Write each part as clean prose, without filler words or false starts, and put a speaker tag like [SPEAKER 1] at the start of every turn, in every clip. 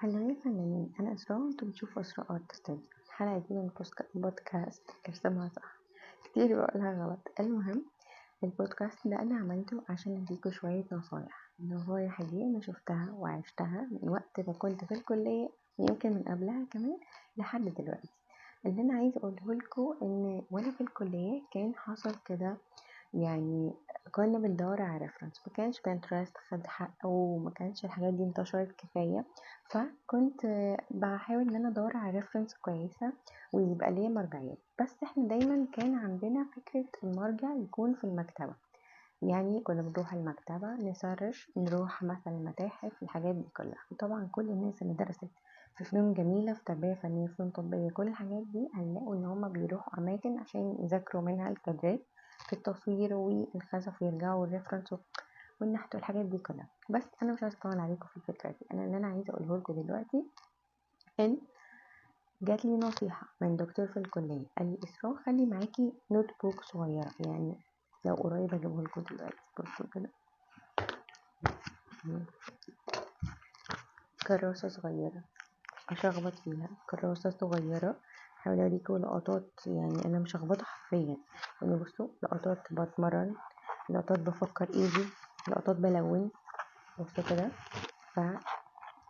[SPEAKER 1] هلا يا فنانين، أنا إسراء وأنتوا بتشوفوا إسراء آرت ستوديو. الحلقة دي من بودكاست ارسمها صح. كتير بقولها غلط. المهم، البودكاست ده أنا عملته عشان أديكوا شوية نصايح. النصايح دي أنا شفتها وعشتها من وقت ما كنت في الكلية، يمكن من قبلها كمان لحد دلوقتي. اللي أنا عايزة أقوله لكم إن وأنا في الكلية كان حصل كده، يعني كنا بندور على ريفرنس، ما كانش بنترست خد حقه وما كانش الحاجات دي انتشرت كفايه. فكنت بحاول ان انا ادور على ريفرنس كويسه ويبقى ليا مرجعيات. بس احنا دايما كان عندنا فكره المرجع يكون في المكتبه، يعني كنا بنروح المكتبه نسرش، نروح مثلا المتاحف، الحاجات دي كلها. وطبعا كل الناس اللي درست في فنون جميله، في تربيه فنيه، فنون تطبيقيه، كل الحاجات دي هنلاقوا ان هما بيروحوا اماكن عشان يذاكروا منها الكادرات في التصوير والخزف ويرجعوا الريفرنس والنحت والحاجات دي كلها. بس انا مش عايزه اطول عليكم في الفكره دي. انا اللي انا عايزه اقوله لكم دلوقتي ان جات لي نصيحه من دكتور في الكليه، قال لي اسراء خلي معاكي نوت بوك صغيره، يعني لو قريب اجيبه لكم دلوقتي. بصوا كده، كراسه صغيره اشخبط فيها، كراسه صغيره. هحاول اوريكم لقطات، يعني انا مش هخبطها حرفيا، يعني بصوا لقطات بتمرن، لقطات بفكر ايدي، لقطات بلون. بصوا كده. ف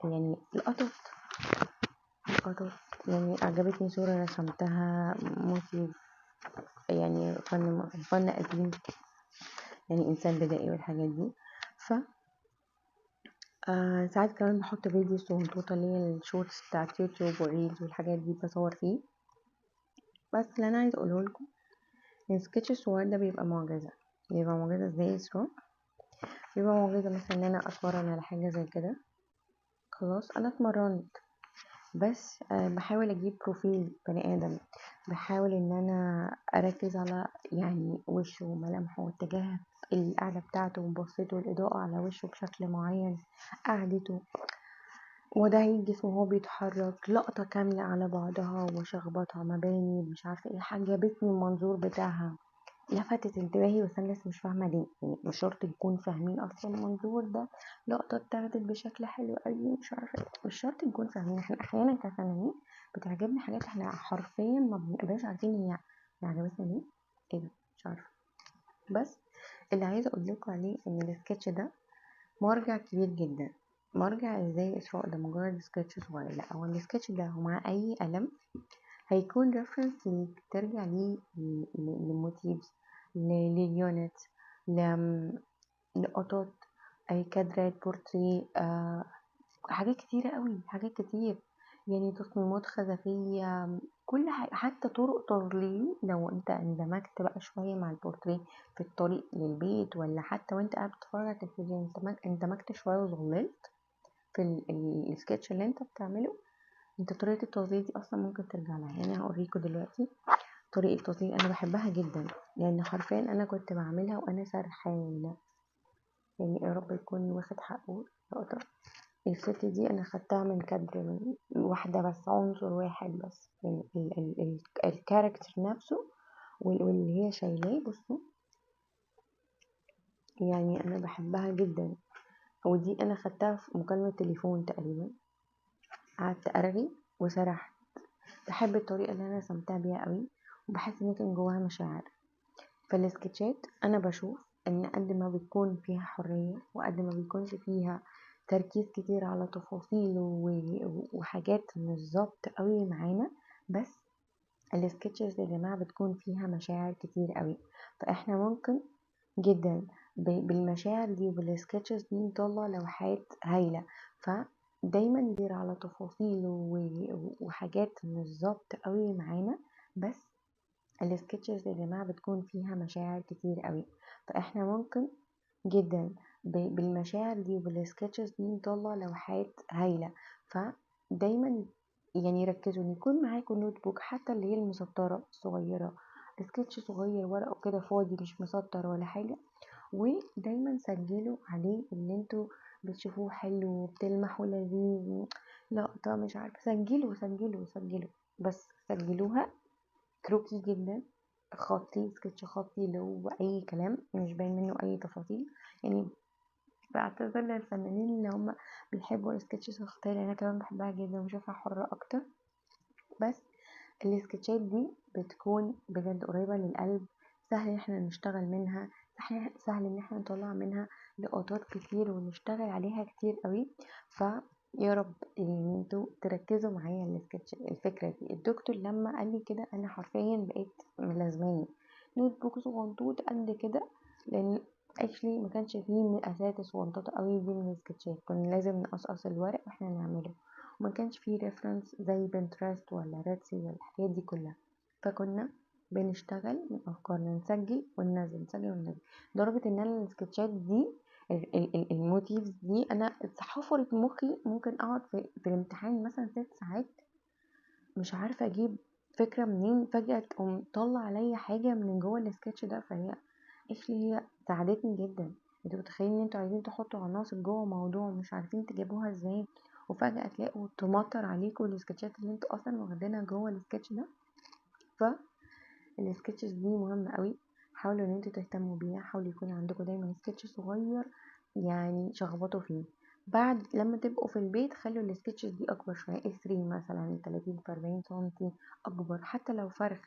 [SPEAKER 1] يعني لقطات يعني عجبتني صورة رسمتها، موتيف، يعني فن قديم، يعني انسان بدائي والحاجات دي. ف ساعات كمان بحط فيديو صغنطوطة اللي هي الشورتس بتاعت يوتيوب وريلز والحاجات دي بصور فيه. بس اللي انا عايز اقوله لكم ان السكتش الصغير ده بيبقى معجزة. بيبقى معجزة ازاي اسراء؟ بيبقى معجزة مثلا ان انا اتمرن على حاجة زي كده. خلاص انا اتمرنت، بس بحاول اجيب بروفيل بني ادم، بحاول ان انا اركز على يعني وشه وملامحه واتجاه القعدة بتاعته وبصته، الاضاءة على وشه بشكل معين، قعدته، وده جسمه وهو بيتحرك، لقطة كاملة على بعضها وشخبطها مباني مش عارفة ايه. عجبتني المنظور بتاعها، لفتت انتباهي، بس انا لسه مش فاهمه ليه. يعني مش شرط نكون فاهمين اصلا المنظور ده، لقطه اتاخدت بشكل حلو قوي مش عارفه ايه، مش شرط نكون فاهمين. احنا احيانا كفنانين بتعجبنا حاجات احنا حرفيا ما بنبقاش عارفين هي عجبتنا ليه، ايه ده، مش عارفه. بس اللي عايزه اقول لكم عليه ان السكتش ده مرجع كبير جدا. مرجع ازاي اسراء؟ ده مجرد سكتش صغير؟ لا، هو السكتش ده ومع اي قلم هيكون ريفرنس ليك ترجع ليه، لموتيفز، لليونت، لقطات، اي كادرات، بورتري، حاجات كتيرة قوي، حاجات كتير، يعني تصميمات خزفية، كل حاجة، حتى طرق تظليل. لو انت اندمجت بقى شوية مع البورتري في الطريق للبيت، ولا حتى وانت قاعد بتتفرج على التلفزيون اندمجت شوية وظللت في السكتش اللي انت بتعمله، انت طريقة التظليل دي اصلا ممكن ترجع لها. يعني هوريكم دلوقتي طريقة التظليل انا بحبها جدا، لان حرفيا انا كنت بعملها وانا سرحانة. يعني يا رب يكون واخد حقه. لقطة الست دي انا خدتها من كادر، من واحدة بس، عنصر واحد بس، يعني الكاركتر نفسه واللي هي شايلاه. بصوا، يعني انا بحبها جدا. ودي انا خدتها في مكالمة تليفون تقريبا، قعدت ارغي وسرحت. بحب الطريقة اللي انا رسمتها بيها قوي، وبحس ان كان جواها مشاعر. فالسكتشات انا بشوف ان قد ما بتكون فيها حرية، وقد ما بيكونش فيها تركيز كتير على تفاصيل وحاجات مش ظابطة قوي معانا، بس السكتشز يا جماعة بتكون فيها مشاعر كتير قوي. فاحنا ممكن جدا بالمشاعر دي وبالسكتشز دي نطلع لوحات هايلة. فدايما ندير على تفاصيل وحاجات مش ظابطة قوي معانا، بس السكتشز يا جماعة بتكون فيها مشاعر كتير قوي. فاحنا ممكن جدا بالمشاعر دي وبالسكتشز دي نطلع لوحات هايلة. فدايما يعني ركزوا ان يكون معاكم نوت بوك، حتى اللي هي المسطرة الصغيرة، سكتش صغير ورقه كده فاضي مش مسطر ولا حاجة، ودايما سجلوا عليه اللي انتوا بتشوفوه حلو بتلمحوا لذيذ، لقطة مش عارفة، سجلوا سجلوا سجلوا، بس سجلوها كروكي جدا، خطي، سكتش خطي اللي هو اي كلام مش باين منه اي تفاصيل، يعني بعتذر للفنانين اللي هم بيحبوا السكتشز الخطية، لان انا كمان بحبها جدا وبشوفها حرة اكتر. بس السكتشات دي بتكون بجد قريبة للقلب، سهل ان احنا نشتغل منها، سهل ان احنا نطلع منها لقطات كتير ونشتغل عليها كتير قوي. يا رب ان انتوا تركزوا معايا السكتش الفكرة دي. الدكتور لما قال لي كده انا حرفيا بقيت ملازماني نوت بوك صغنطوط قد كده، لان اكشلي ما كانش فيه مقاسات صغنطوطة قوي دي من السكتشات، كنا لازم نقصقص الورق واحنا نعمله، وما كانش فيه ريفرنس زي بنترست ولا ريتسي ولا الحاجات دي كلها. فكنا بنشتغل من افكارنا، نسجل وننزل نسجل وننزل، لدرجة ان انا السكتشات دي الموتيفز دي انا حفرت مخي. ممكن اقعد في الامتحان مثلا 6 ساعات مش عارفة اجيب فكرة منين، فجأة تقوم طلع عليا حاجة من جوه السكتش ده. فهي هي ساعدتني جدا. انتوا متخيلين ان انتوا عايزين تحطوا عناصر جوه موضوع مش عارفين تجيبوها ازاي، وفجأة تلاقوا تمطر عليكم السكتشات اللي انتوا اصلا واخدينها جوه السكتش ده. فالسكتشز دي مهمة قوي، حاولوا ان انتوا تهتموا بيها، حاولوا يكون عندكم دايما سكتش صغير يعني شخبطوا فيه. بعد لما تبقوا في البيت خلوا السكتشز دي اكبر شويه، A3 مثلا 30 في 40 سنتي اكبر، حتى لو فرخ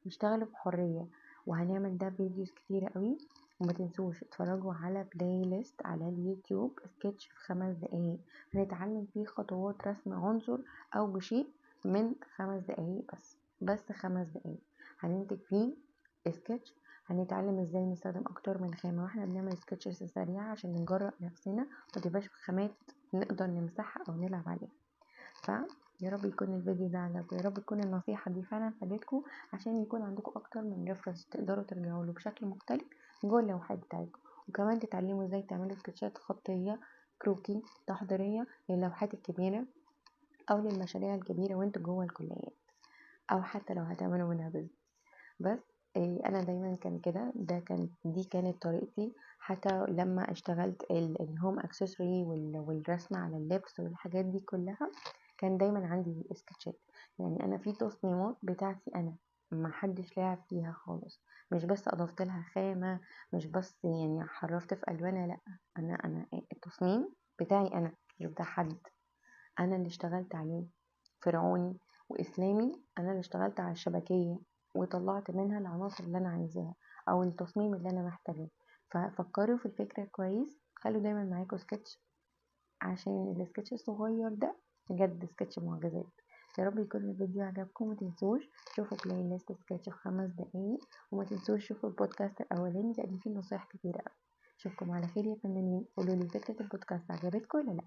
[SPEAKER 1] اشتغلوا بحريه. وهنعمل ده فيديوز كتيره قوي. وما تنسوش اتفرجوا على بلاي ليست على اليوتيوب سكتش في 5 دقايق، هنتعلم فيه خطوات رسم عنصر او بشيء من 5 دقايق بس 5 دقايق هننتج فيه سكتش. هنتعلم ازاي نستخدم اكتر من خامة واحنا بنعمل سكتشز سريعة عشان نجرب نفسنا، متبقاش بخامات نقدر نمسحها او نلعب عليها. يا رب يكون الفيديو ده عجبكم، يا رب تكون النصيحة دي فعلا فادتكم، عشان يكون عندكم اكتر من ريفرنس تقدروا ترجعوا له بشكل مختلف جوه اللوحات بتاعتكم. وكمان تتعلموا ازاي تعملوا سكتشات خطية كروكي تحضيرية للوحات الكبيرة او للمشاريع الكبيرة وانتوا جوه الكليات، او حتى لو هتعملوا منها بس. بس انا دايما كان كده، دي كانت طريقتي. حتى لما اشتغلت الهوم اكسسوري والرسم على اللبس والحاجات دي كلها كان دايما عندي سكتشات. يعني انا في تصميمات بتاعتي انا ما حدش لعب فيها خالص، مش بس اضفت لها خامة، مش بس يعني حرفت في الوانها، لا، انا التصميم بتاعي انا مش بتاع حد، انا اللي اشتغلت عليه. فرعوني واسلامي انا اللي اشتغلت على الشبكية وطلعت منها العناصر اللي انا عايزاها او التصميم اللي انا محتاجاه. ففكروا في الفكرة كويس، خلوا دايما معاكم سكتش، عشان السكتش الصغير ده بجد سكتش معجزات. يا رب يكون الفيديو عجبكم، ما تنسوش شوفوا بلاي ليست سكتش في 5 دقايق، وما تنسوش شوفوا البودكاست الاولاني لان فيه نصايح كتيرة قوي. اشوفكم على خير يا فنانين، قولوا لي فكرة البودكاست عجبتكم ولا لا.